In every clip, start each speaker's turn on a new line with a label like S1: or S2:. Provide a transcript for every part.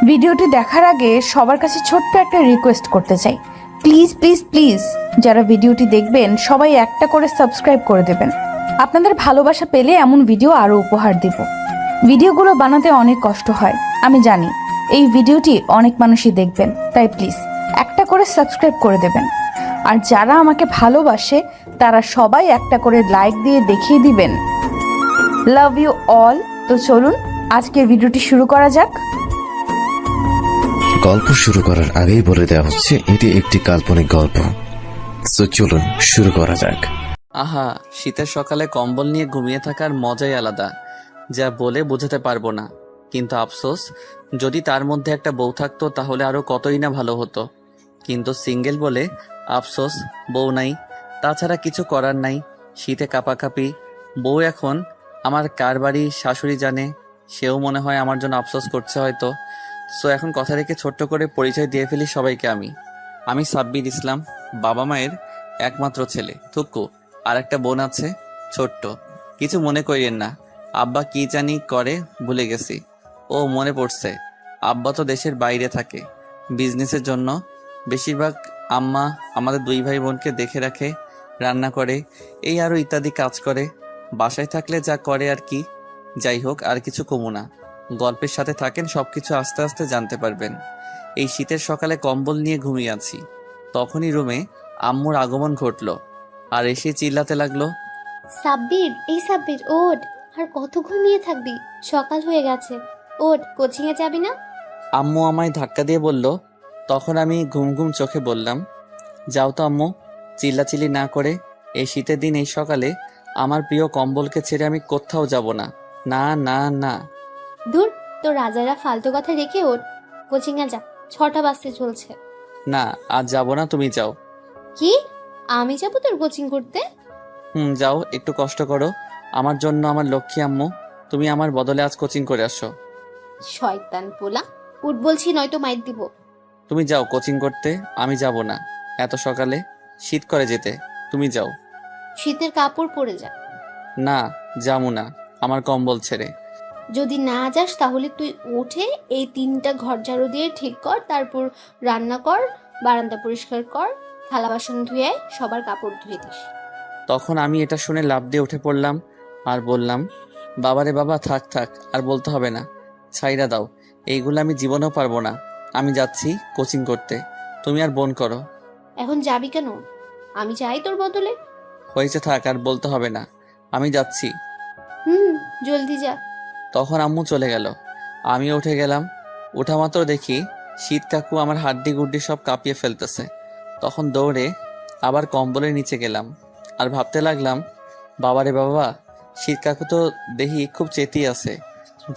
S1: ভিডিওটি দেখার আগে সবার কাছে ছোট্ট একটা রিকোয়েস্ট করতে চাই, প্লিজ প্লিজ প্লিজ যারা ভিডিওটি দেখবেন সবাই একটা করে সাবস্ক্রাইব করে দেবেন। আপনাদের ভালোবাসা পেলে এমন ভিডিও আরও উপহার দিব। ভিডিওগুলো বানাতে অনেক কষ্ট হয়, আমি জানি। এই ভিডিওটি অনেক মানুষই দেখবেন, তাই প্লিজ একটা করে সাবস্ক্রাইব করে দেবেন। আর যারা আমাকে ভালোবাসে তারা সবাই একটা করে লাইক দিয়ে দেখিয়ে দিবেন লাভ ইউ অল। তো চলুন আজকের ভিডিওটি শুরু করা যাক।
S2: গল্প শুরু করার আগেই বলে দেওয়া হচ্ছে এটি একটি কাল্পনিক গল্প। তো চলুন শুরু করা যাক।
S3: আহা, শীতের সকালে কম্বল নিয়ে ঘুমিয়ে থাকার মজাই আলাদা, যা বলে বোঝাতে পারবো না। কিন্তু আফসোস, যদি তার মধ্যে একটা বউ থাকতো তাহলে আরো কতই না ভালো হতো। কিন্তু সিঙ্গেল বলে আফসোস, বউ নাই। তাছাড়া কিছু করার নাই। শীতে কাঁপাকাঁপি। বউ এখন আমার কার বাড়ি শাশুড়ি জানে, সেও মনে হয় আমার জন্য আফসোস করছে হয়তো। সো এখন কথা রেখে ছোট্ট করে পরিচয় দিয়ে ফেলি সবাইকে। আমি সাব্বির ইসলাম, বাবা মায়ের একমাত্র ছেলে। থুকু আর একটা বোন আছে ছোট্ট। কিছু মনে করিয়েন না, আব্বা কি জানি করে ভুলে গেছি। ও মনে পড়ছে, আব্বা তো দেশের বাইরে থাকে বিজনেসের জন্য। বেশিরভাগ আম্মা আমাদের দুই ভাই বোনকে দেখে রাখে, রান্না করে, এই আরও ইত্যাদি কাজ করে। বাসায় থাকলে যা করে আর কি। যাই হোক, আর কিছু কমু না। গল্পের সাথে থাকেন, সবকিছু আস্তে আস্তে জানতে পারবেন। এই শীতের সকালে কম্বল নিয়ে ঘুমিয়ে আছি, তখনই রুমে আম্মুর আগমন ঘটলো আর এসে চিল্লাতে লাগলো,
S4: সাব্বির, এই সাব্বির ওঠ। আর কত ঘুমিয়ে থাকবি? সকাল হয়ে গেছে, ওঠ, কোচিং এ যাবি না?
S3: আম্মু আমায় ধাক্কা দিয়ে বলল। তখন আমি ঘুম ঘুম চোখে বললাম, যাও তো আম্মু। চিল্লাচিল্লি না করে, এই শীতের দিন এই সকালে আমার প্রিয় কম্বলকে ছেড়ে আমি কোথাও যাব না। না না না।
S4: দূর, তোর রাজারা ফালতু কথা রেখে ওঠ, কোচিং এ যা, 6টা বাজতে চলছে।
S3: না, আজ যাব না, তুমি যাও।
S4: কি? আমি যাবো তোর কোচিং করতে?
S3: যাও, একটু কষ্ট করো আমার জন্য, আমার লক্ষ্মী আম্মু। তুমি আমার বদলে আজ কোচিং করে আসো।
S4: শয়তান পোলা, উঠ বলছি, নয়তো মাইর দিব।
S3: তুমি যাও কোচিং করতে, আমি যাব না। এত সকালে শীত করে যেতে, তুমি যাও।
S4: শীতের কাপড় পরে যা।
S3: না, যাবো না, আমার কম্বল ছেড়ে।
S4: যদি না যাস তাহলে তুই উঠে এই 3টা ঘর ঝাড়ু দিয়ে ঠিক কর, তারপর রান্না কর, বারান্দা পরিষ্কার কর, থালা বাসন ধুয়ে আয়, সবার কাপড় ধুয়ে দিস।
S3: তখন আমি এটা শুনে লাফ দিয়ে উঠে পড়লাম আর বললাম, বাবারে বাবা, থাক থাক, আর বলতে হবে না, ছাইরা দাও। এইগুলো আমি জীবনেও পারবো না। আমি যাচ্ছি কোচিং করতে, তুমি আর বোন করো।
S4: এখন যাবি কেন? আমি যাই তোর বদলে।
S3: হয়েছে, থাক, আর বলতে হবে না, আমি যাচ্ছি।
S4: জলদি যা।
S3: তখন আম্মু চলে গেল, আমি উঠে গেলাম। উঠা মাত্র দেখি শীত কাকু আমার হাড্ডি গুড্ডি সব কাঁপিয়ে ফেলতেছে। তখন দৌড়ে আবার কম্বলের নিচে গেলাম আর ভাবতে লাগলাম, বাবারে বাবা, শীত কাকু তো দেখি খুব চেতি আছে,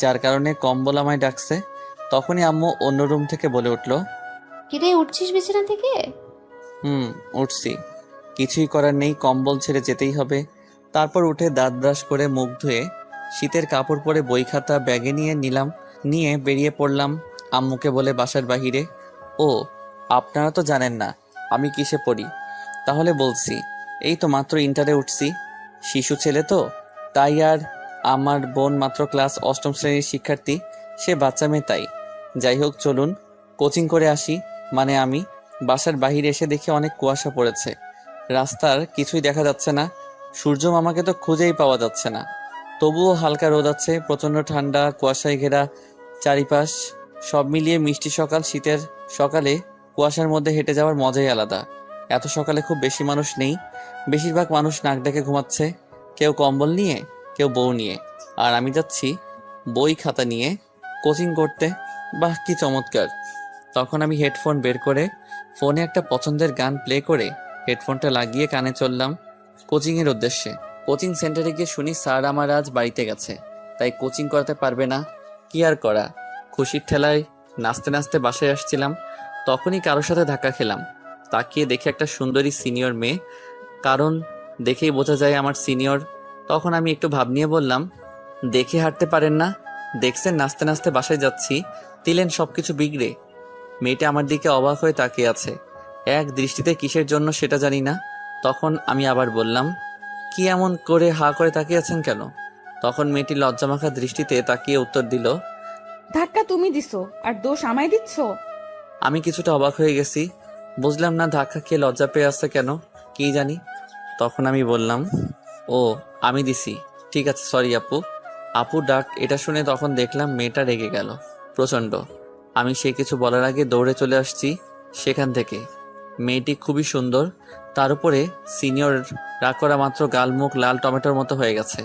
S3: যার কারণে কম্বল আমায় ডাকছে। তখনই আম্মু অন্য রুম থেকে বলে উঠল,
S4: কিরে, উঠছিস বিছানা থেকে?
S3: উঠছি। কিছুই করার নেই, কম্বল ছেড়ে যেতেই হবে। তারপর উঠে দাঁত ব্রাশ করে মুখ ধুয়ে শীতের কাপড় পরে বই খাতা ব্যাগে নিয়ে বেরিয়ে পড়লাম আম্মুকে বলে বাসার বাহিরে। ও, আপনারা তো জানেন না আমি কিসে পড়ি, তাহলে বলছি, এই তো মাত্র ইন্টারে উঠছি। শিশু ছেলে তো, তাই। আর আমার বোন মাত্র ক্লাস 8ম শ্রেণীর শিক্ষার্থী, সে বাচ্চা মেয়ে, তাই। যাই হোক, চলুন কোচিং করে আসি। মানে আমি বাসার বাহিরে এসে দেখি অনেক কুয়াশা পড়েছে, রাস্তার কিছুই দেখা যাচ্ছে না। সূর্য মামাকে তো খুঁজেই পাওয়া যাচ্ছে না। তবুও হালকা রোদ আছে, প্রচন্ড ঠান্ডা, কুয়াশায় ঘেরা চারিপাশ। সব মিলিয়ে মিষ্টি সকাল। শীতের সকালে কুয়াশার মধ্যে হেঁটে যাওয়ার মজাই আলাদা। এত সকালে খুব বেশি মানুষ নেই, বেশিরভাগ মানুষ নাক ডেকে ঘুমাচ্ছে, কেউ কম্বল নিয়ে, কেউ বউ নিয়ে। আর আমি যাচ্ছি বই খাতা নিয়ে কোচিং করতে। বাহ, কি চমৎকার! তখন আমি হেডফোন বের করে ফোনে একটা পছন্দের গান প্লে করে হেডফোনটা লাগিয়ে কানে চললাম কোচিংয়ের উদ্দেশ্যে। কোচিং সেন্টারে গিয়ে শুনি স্যার আমার আজ বাড়িতে গেছে, তাই কোচিং করাতে পারবে না। কি আর করা, খুশির ঠেলায় নাচতে নাচতে বাসায় আসছিলাম, তখনই কারোর সাথে ধাক্কা খেলাম। তাকিয়ে দেখে একটা সুন্দরী সিনিয়র মেয়ে, কারণ দেখেই বোঝা যায় আমার সিনিয়র। তখন আমি একটু ভাব নিয়ে বললাম, দেখে হাঁটতে পারেন না? দেখছেন নাচতে নাচতে বাসায় যাচ্ছি, দিলেন সবকিছু বিগড়ে। মেয়েটা আমার দিকে অবাক হয়ে তাকিয়ে আছে, এক দৃষ্টিতে কিসের জন্য সেটা জানি না। তখন আমি আবার বললাম, কি এমন করে হা করে তাকিয়ে আছেন কেন? তখন মেয়েটি লজ্জামাখা দৃষ্টিতে তাকিয়ে উত্তর দিল,
S1: ধাক্কা তুমি দিছো আর দোষ আমায় দিচ্ছ?
S3: আমি কিছুটা অবাক হয়ে গেছি। বুঝলাম না ধাক্কা খেয়ে লজ্জা পেয়ে আসছে কেন, কি জানি। তখন আমি বললাম, ও আমি দিছি, ঠিক আছে সরি আপু। আপু ডাক এটা শুনে তখন দেখলাম মেয়েটা রেগে গেল প্রচণ্ড। আমি সে কিছু বলার আগে দৌড়ে চলে আসছি সেখান থেকে। মেয়েটি খুবই সুন্দর, তার উপরে সিনিয়র। রাগ করা মাত্র গাল মুখ লাল টমেটোর মতো হয়ে গেছে,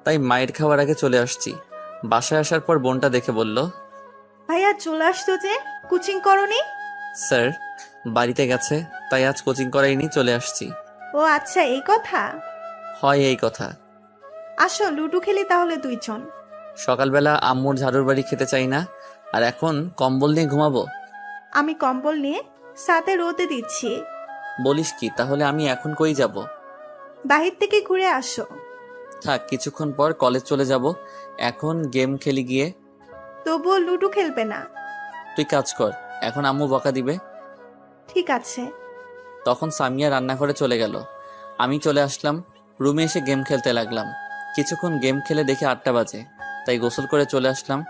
S3: তাই মায়ের খাওয়ার আগে চলে আসছি। বাসায় আসার পর বোনটা দেখে বলল,
S5: ভাইয়া চলে আসতো যে, কোচিং করনি?
S3: স্যার বাড়িতে গেছে, তাই আজ কোচিং করাইনি, চলে আসছি।
S5: ও আচ্ছা, এই কথা।
S3: হয় এই কথা।
S5: আসো লুডো খেলি তাহলে দুইজন।
S3: সকালবেলা আম্মুর ঝাড়ুর বাড়ি খেতে চাই না, আর এখন কম্বল নিয়ে ঘুমাবো?
S5: আমি কম্বল নিয়ে সাথে রোদে দিচ্ছি।
S3: বলিস কি, তাহলে আমি এখন কই যাব?
S5: বাহির থেকে ঘুরে আসো।
S3: থাক, কিছুক্ষণ পর কলেজ চলে যাব, এখন গেম খেলি গিয়ে।
S5: তবুও লুডো খেলবে না?
S3: তুই কাজ কর, এখন আম্মু বকা দিবে।
S5: ঠিক আছে।
S3: তখন সামিয়া রান্নাঘরে চলে গেল, আমি চলে আসলাম রুমে, এসে গেম খেলতে লাগলাম। কিছুক্ষণ গেম খেলে দেখে 8টা বাজে, তাই গোসল করে চলে আসলাম।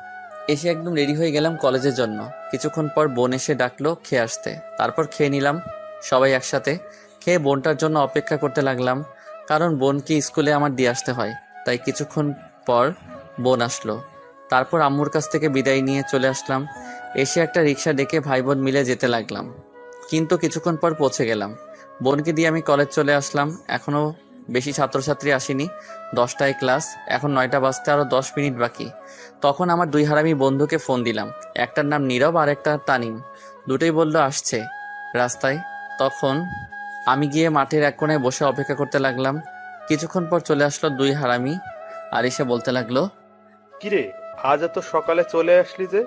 S3: এসে একদম রেডি হয়ে গেলাম কলেজের জন্য। কিছুক্ষণ পর বোন এসে ডাকলো খেয়ে আসতে, তারপর খেয়ে নিলাম সবাই একসাথে। খেয়ে বোনটার জন্য অপেক্ষা করতে লাগলাম, কারণ বোনকে স্কুলে আমার দিয়ে আসতে হয়। তাই কিছুক্ষণ পর বোন আসলো, তারপর আম্মুর কাছ থেকে বিদায় নিয়ে চলে আসলাম। এসে একটা রিক্সা ডেকে ভাই বোন মিলে যেতে লাগলাম, কিন্তু কিছুক্ষণ পর পৌঁছে গেলাম। বোনকে দিয়ে আমি কলেজ চলে আসলাম। এখনো বেশি ছাত্রছাত্রী আসেনি, 10টায় ক্লাস, এখন 9টা বাজতে আরো 10 মিনিট বাকি। তখন আমার 2 হারামি বন্ধুকে ফোন দিলাম, একটার নাম নীরব আর একটা তানিম। দুটোই বলল আসছে রাস্তায়। তখন আমি গিয়ে মাঠের এক কোণায় বসে অপেক্ষা করতে লাগলাম। কিছুক্ষণ পর চলে আসলো 2 হারামি আর এসে বলতে লাগলো,
S6: কিরে, আজ এত সকালে চলে আসলি যে?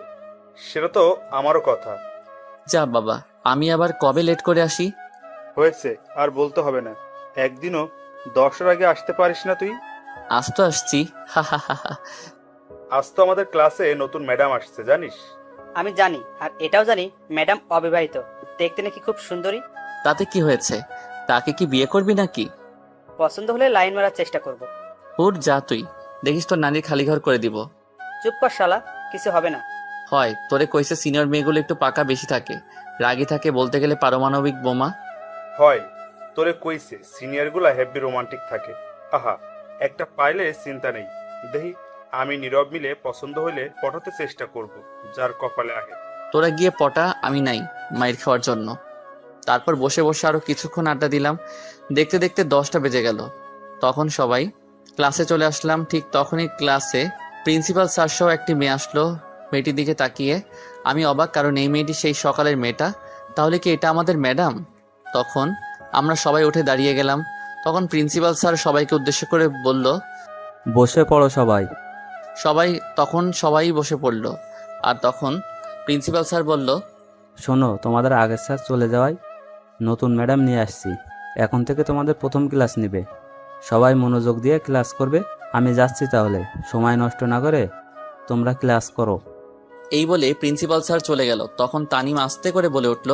S6: সেটা তো আমারও কথা।
S3: যা বাবা, আমি আবার কবে লেট করে আসি?
S6: হয়েছে, আর বলতে হবে না। একদিনও 10-এর আগে আসতে পারিস না তুই?
S3: আজ তো আসছি, হা হা হা হা।
S6: আজ তো আমাদের ক্লাসে নতুন ম্যাডাম আসছে, জানিস?
S7: আমি জানি, আর এটাও জানি ম্যাডাম অবিবাহিত, দেখতে নাকি খুব সুন্দরী।
S3: তাতে কি হয়েছে, তাকে কি বিয়ে করবি নাকি?
S7: পছন্দ হলে লাইন মারার চেষ্টা করব।
S3: উঠ যা, তুই দেখিস তোর নানির খালি ঘর করে দিব।
S7: চুপ কর শালা, কিছু হবে না।
S3: হয় তোরে কইছে সিনিয়র মেয়েগুলো একটু পাকা বেশি থাকে, রাগী থাকে, বলতে গেলে পারমাণবিক বোমা।
S6: হয়, তোরে কইছে সিনিয়র গুলা হেভি রোমান্টিক থাকে। আহা, একটা পাইলে চিন্তা নেই। দেখি আমি নীরব মিলে পছন্দ হইলে পটাতে চেষ্টা করব, যার কপালে আগে।
S3: তোরা গিয়ে পটা, আমি নাই মাইর খাওয়ার জন্য। তারপর বসে বসে আরো কিছুক্ষণ আড্ডা দিলাম। দেখতে দেখতে 10টা বেজে গেল। তখন সবাই ক্লাসে চলে আসলাম। ঠিক তখনই ক্লাসে প্রিন্সিপাল স্যার সহ একটি মেয়ে আসলো। মেয়েটির দিকে তাকিয়ে আমি অবাক, কারণ এই মেয়েটি সেই সকালের মেয়েটা। তাহলে কি এটা আমাদের ম্যাডাম? তখন আমরা সবাই উঠে দাঁড়িয়ে গেলাম। তখন প্রিন্সিপাল স্যার সবাইকে উদ্দেশ্য করে বলল,
S8: বসে পড়ো সবাই।
S3: সবাই বসে পড়ল। আর তখন প্রিন্সিপাল স্যার বলল,
S8: শোনো, তোমাদের আগের স্যার চলে যাওয়ায় নতুন ম্যাডাম নিয়ে আসছি। এখন থেকে তোমাদের প্রথম ক্লাস নেবে। সবাই মনোযোগ দিয়ে ক্লাস করবে। আমি যাচ্ছি তাহলে, সময় নষ্ট না করে তোমরা ক্লাস করো।
S3: এই বলে প্রিন্সিপাল স্যার চলে গেল। তখন তানিম আস্তে করে বলে উঠল,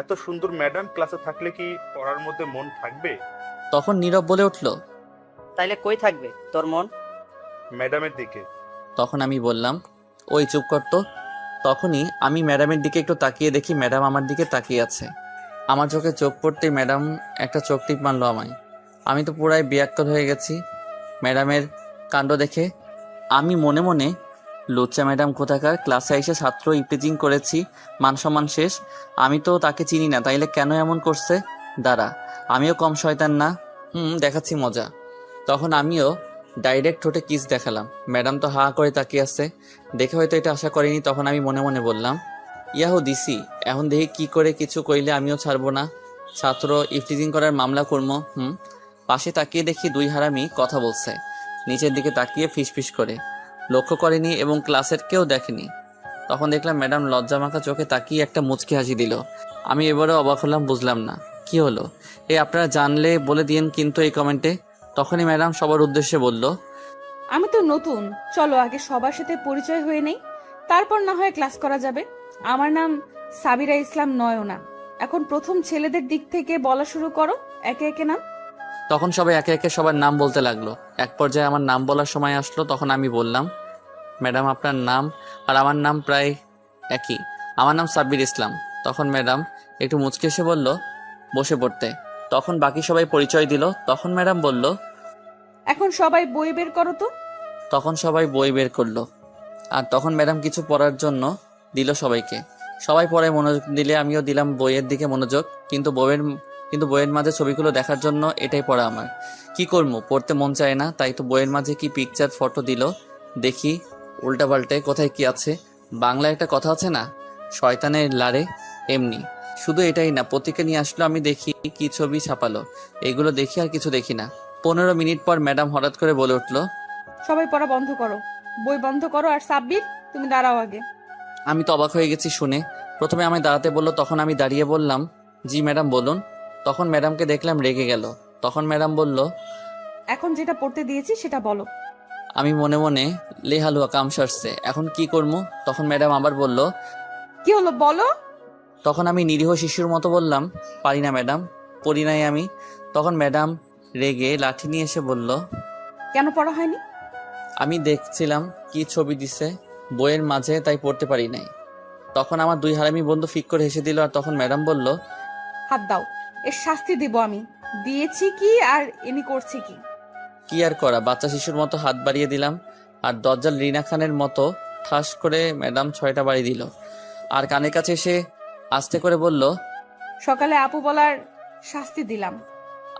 S6: এত সুন্দর ম্যাডাম ক্লাসে থাকলে কি পড়ার মধ্যে মন থাকবে?
S3: তখন নীরব বলে উঠল,
S7: তাইলে কই থাকবে তোর মন?
S6: ম্যাডামের দিকে।
S3: তখন আমি বললাম, ওই চুপ কর তো। তখনই আমি ম্যাডামের দিকে একটু তাকিয়ে দেখি ম্যাডাম আমার দিকে তাকিয়ে আছে। আমার চোখে চোখ পড়তেই ম্যাডাম একটা চোখ টিপ মারলো আমায়। আমি তো পুরাই বেয়াক্কেল হয়ে গেছি ম্যাডামের কাণ্ড দেখে। আমি মনে মনে, লুচ্চা ম্যাডাম কোথাকার, ক্লাসে এসে ছাত্র ইপটিজিং করেছি, মান সম্মান শেষ। আমি তো তাকে চিনি না, তাইলে কেন এমন করছে? দাঁড়া, আমিও কম শয়তান না, দেখাচ্ছি মজা। তখন আমিও ডাইরেক্ট ঠোঁটে কিস দেখালাম। ম্যাডাম তো হা করে তাকিয়ে আছে, দেখে হয়তো এটা আশা করিনি। তখন আমি মনে মনে বললাম, ইয়াহু দিছি, এখন দেখি কি করে কিছু কইলে আমিও ছাড়বো না, ছাত্র ইফটিজিং করার মামলা করবো। পাশে তাকিয়ে দেখি 2 হারামি কথা বলছে, নিচের দিকে তাকিয়ে ফিসফিস করে। লক্ষ্য করেনি এবং ক্লাসের কেউ দেখেনি। তখন দেখলাম ম্যাডাম লজ্জামাখা চোখে তাকিয়ে একটা মুচকি হাসি দিল। আমি এবারে অবাক হলাম, বুঝলাম না কি হলো। আপনারা জানলে বলে দিয়েন কিন্তু এই কমেন্টে। তখনই ম্যাডাম সবার উদ্দেশ্যে বলল,
S1: আমি তো নতুন, চলো আগে সবার সাথে পরিচয় হয়ে নেই, তারপর না হয় ক্লাস করা যাবে। আমার নাম সাবিরা ইসলাম নয়না। এখন প্রথম ছেলেদের দিক থেকে বলা শুরু করো, একে একে নাম।
S3: তখন সবাই একে একে সবার নাম বলতে লাগলো। এক পর্যায়ে আমার নাম বলার সময় আসলো। তখন আমি বললাম, ম্যাডাম আপনার নাম আর আমার নাম প্রায় একই, আমার নাম সাব্বির ইসলাম। তখন ম্যাডাম একটু মুচকে এসে বলল বসে পড়তে। তখন বাকি সবাই পরিচয় দিল। তখন ম্যাডাম বলল,
S1: এখন সবাই বই বের করো তো।
S3: তখন সবাই বই বের করলো। আর তখন ম্যাডাম কিছু পড়ার জন্য দিল সবাইকে। সবাই পড়ায় মনোযোগ দিলে আমিও দিলাম বইয়ের দিকে মনোযোগ। কিন্তু বইয়ের মাঝে ছবিগুলো দেখার জন্য এটাই পড়া আমার। কি করবো, পড়তে মন চায় না, তাই তো বইয়ের মাঝে কি পিকচার ফটো দিল দেখি উল্টাপাল্টে কোথায় কি আছে। বাংলা একটা কথা আছে না, শয়তানের লারে, এমনি। শুধু এটাই না, পত্রিকা নিয়ে আসলো, আমি দেখি কি ছবি ছাপালো, এগুলো দেখি আর কিছু দেখি না। 15 মিনিট পর ম্যাডাম হঠাৎ করে বলে উঠলো,
S1: সবাই পড়া বন্ধ করো, বই বন্ধ করো। আর সাব্বির, তুমি দাঁড়াও আগে।
S3: আমি তো অবাক হয়ে গেছি শুনে। প্রথমে আমায় দাঁড়াতে বললো, তখন আমি দাঁড়িয়ে বললাম, জি ম্যাডাম বলুন। তখন ম্যাডামকে দেখলাম রেগে গেল। তখন ম্যাডাম বলল,
S1: এখন যেটা পড়তে দিয়েছি সেটা বলো।
S3: আমি মনে মনে লেহালুয়া কাম সারছে, এখন কি করবো। তখন ম্যাডাম আবার বলল।
S1: কি হলো বলো।
S3: তখন আমি নিরীহ শিশুর মতো বললাম, পারি না ম্যাডাম, পড়ি নাই আমি। তখন ম্যাডাম রেগে লাঠি নিয়ে এসে বলল,
S1: কেন পড়া হয়নি?
S3: আমি দেখছিলাম কি ছবি দিছে বইয়ের মাঝে, তাই পড়তে পারি নাই। তখন আমার দুই হারামি বন্ধু ফিক করে হেসে দিল। আর তখন ম্যাডাম বলল,
S1: হাত দাও, এর শাস্তি দিব আমি। দিয়েছি কি আর এনি করছি কি?
S3: কি আর করা, বাচ্চা শিশুর মতো হাত বাড়িয়ে দিলাম। আর দজ্জাল রিনা খানের মতো ঠাস করে ম্যাডাম 6টা বাড়ি দিল। আর কানের কাছে এসে আস্তে করে বলল,
S1: সকালে আপু বলার শাস্তি দিলাম।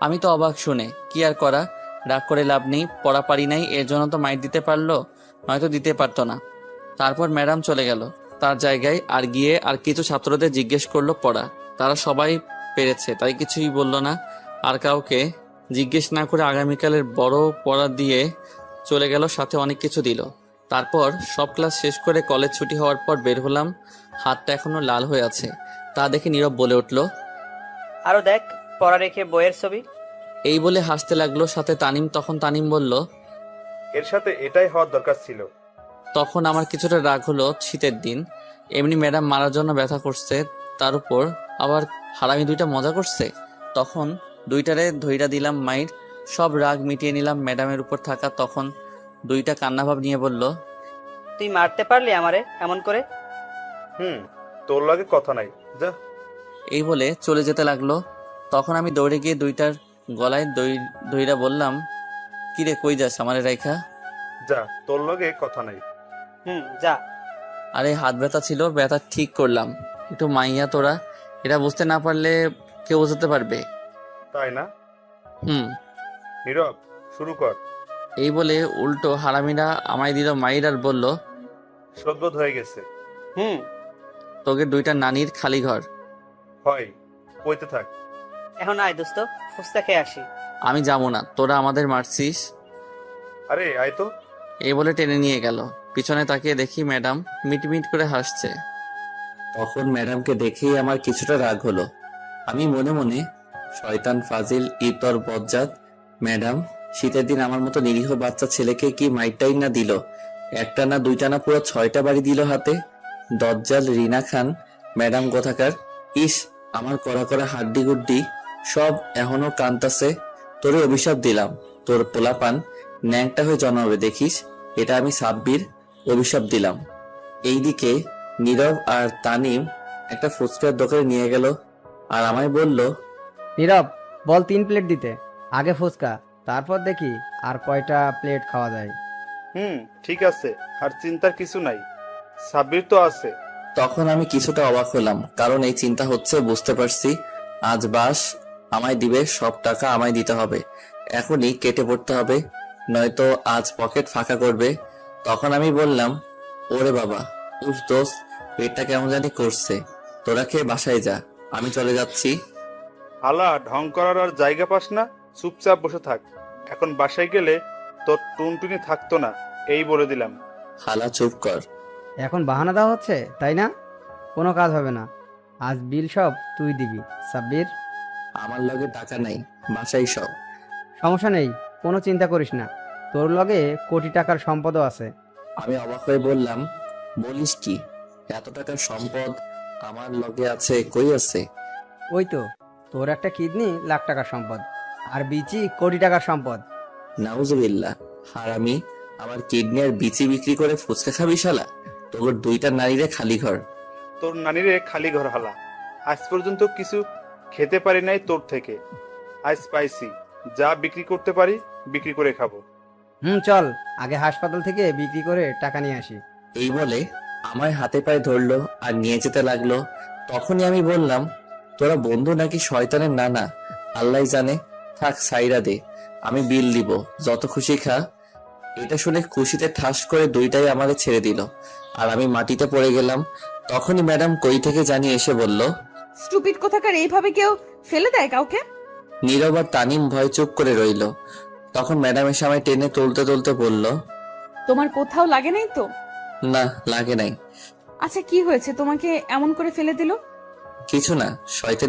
S3: আমি তো অবাক শুনে। কি আর করা, রাগ করে লাভ নেই, পড়া পারি নাই, এর জন্য তো মাইর দিতে পারলো, নয়তো দিতে পারতো না। তারপর ম্যাডাম চলে গেল তার জায়গায়। আর গিয়ে আর কিছু ছাত্রদের জিজ্ঞেস করলো পড়া, তারা সবাই পেরেছে, তাই কিছুই বলল না। আর কাউকে জিজ্ঞেস না করে আগামীকালের বড় পড়া দিয়ে চলে গেল, সাথে অনেক কিছু দিল। তারপর সব ক্লাস শেষ করে কলেজ ছুটি হওয়ার পর বের হলাম। হাতটা এখনো লাল হয়ে আছে। তা দেখে নীরব বলে উঠলো,
S7: আরো দেখ, পড়া রেখে বইয়ের ছবি।
S3: এই বলে হাসতে লাগলো সাথে তানিম। তখন তানিম বলল,
S6: এর সাথে এটাই হওয়ার দরকার ছিল।
S3: তখন আমার কিছুটা রাগ হলো। শীতের দিন, এমনি ম্যাডাম মারার জন্য ব্যথা করছে, তার উপর আবার হারামি দুইটা মজা করছে। তখন দুইটারে ধইরা দিলাম মাইর। সব রাগ মিটিয়ে নিলাম ম্যাডামের উপর থাকা। তখন দুইটা কান্নাভাব নিয়ে বলল,
S7: তুই মারতে পারলি আমারে এমন করে?
S6: তোর লাগে কথা নাই, যা।
S3: এই বলে চলে যেতে লাগলো। তখন আমি দৌড়ে গিয়ে দুইটার গলায় দইরা বললাম, কিরে কই যাস আমারে রাইখা?
S6: যা, তোর লগে কথা নাই।
S7: যা।
S3: আরে হাত ব্যথা ছিল, ব্যথা ঠিক করলাম। একটু মাইয়া তোরা, এটা বুঝতে না পারলে কেউ বোঝাতে পারবে?
S6: তাই না?
S3: হুম।
S6: নীরব, শুরু কর।
S3: এই বলে উল্টো হারামিরা আমায় দিল মাইর আর বলল,
S6: সদবোধ হয়ে গেছে।
S3: তোকে দুইটা নানির খালি ঘর।
S6: হয়, কইতে থাক।
S7: এখন আয় দোস্ত, ফুচকা খেয়ে আসি।
S3: আমি যাবো না, তোরা আমাদের মারছিস।
S6: আরে আয় তো।
S3: এই বলে টেনে নিয়ে গেল। পিছনে তাকিয়ে দেখি ম্যাডাম মিটমিট করে হাসছে। তখন ম্যাডামকে দেখেই আমার কিছুটা রাগ হলো। আমি মনে মনে, শয়তান ফাজিল ইতর বজ্জাত ম্যাডাম, শীতের দিন আমার মতো নিরীহ বাচ্চা ছেলেকে কি মাইরটাই না দিল, একটা না দুইটা না পুরো 6টা বাড়ি দিল হাতে। দজ্জাল রিনা খান ম্যাডাম কোথাকার। ইস, আমার করা করা হাড্ডি গুড্ডি সব এখনো কান্তাছে। তোরে অভিশাপ দিলাম, তোর পোলাপান ন্যাংটা হয়ে জন্মাবে দেখিস। এটা আমি সাব্বির অভিশাপ দিলাম। এইদিকে নীরব আর তানিম একটা ফুচকার দোকানে নিয়ে গেল আর আমায় বলল,
S9: নীরব, বল 3 প্লেট দিতে। আগে ফুচকা, তারপর দেখি আর কয়টা প্লেট খাওয়া যায়।
S6: ঠিক আছে, আর চিন্তার কিছু নাই, সাব্বির তো আছে।
S3: তখন আমি কিছুটা অবাক হলাম, কারণ এই চিন্তা হচ্ছে, বুঝতে পারছি আজ বাস আমায় দিবে, সব টাকা আমায় দিতে হবে, এখনই কেটে পড়তে হবে, নয়তো আজ পকেট ফাঁকা করবে। তখন আমি বললাম, ওরে বাবা, উফ দোস্ত, পেটটা কেমন জানি করছে, তোরা খেয়ে বাসায় যা, আমি চলে যাচ্ছি।
S6: হালা, ঢং করার আর জায়গা পাস না, চুপচাপ বসে থাক। এখন বাসায় গেলে তোর টুনটুনি থাকতো না, এই বলে দিলাম।
S3: হালা চুপ কর।
S9: এখন বাহানা দেওয়া হচ্ছে, তাই না? কোনো কাজ হবে না, আজ বিল সব তুই দিবি সাব্বির।
S3: আমার লগে টাকা নাই, বাসায় সব।
S9: সমস্যা নেই, কোনো চিন্তা করিস না, তোর লগে কোটি টাকার সম্পদও আছে।
S3: আমি অবাক হয়ে বললাম, বলিস কি, এত টাকার সম্পদ আমার লগে আছে? কই আছে?
S9: ওই তো, তোর একটা কিডনি লাখ টাকার সম্পদ, আর বিচি কোটি টাকার সম্পদ।
S3: নাউজুবিল্লাহ, হারামি, আমার কিডনি আর বিচি বিক্রি করে ফুচকা খাবি শালা? তোর দুইটা নারীরে খালি ঘর।
S6: তোর নানিরে খালি ঘর হালা। আজ পর্যন্ত কিছু খেতে পারি নাই তোর থেকে। আজ পাইছি, যা বিক্রি করতে পারি বিক্রি করে খাবো।
S9: চল আগে হাসপাতাল থেকে বিক্রি করে টাকা নিয়ে আসি।
S3: এই বলে আমার হাতে পায়ে ধরলো আর নিয়ে যেতে লাগলো। তখনই আমি বললাম, তোরা বন্ধু নাকি শয়তানের নানা, আল্লাহ জানে। থাক সাইরা দে, আমি বিল দিব, যত খুশি খা। এটা শুনে খুশিতে ঠাস করে দুইটাই আমাকে ছেড়ে দিল আর আমি মাটিতে পড়ে গেলাম। তখনই ম্যাডাম কই থেকে জানি এসে বলল।
S5: স্টুপিড কোথাকার, এইভাবে কেউ ফেলে দেয় কাউকে?
S3: নীরব আর তানিম ভয় চুপ করে রইল। তখন ম্যাডাম এসে আমায় টেনে তুলতে তুলতে বলল,
S1: তোমার কোথাও লাগে নাই তো?
S3: না লাগে নাই।
S1: আচ্ছা কি হয়েছে তোমাকে এমন করে ফেলে দিল?
S3: কিছু না, শয়তানি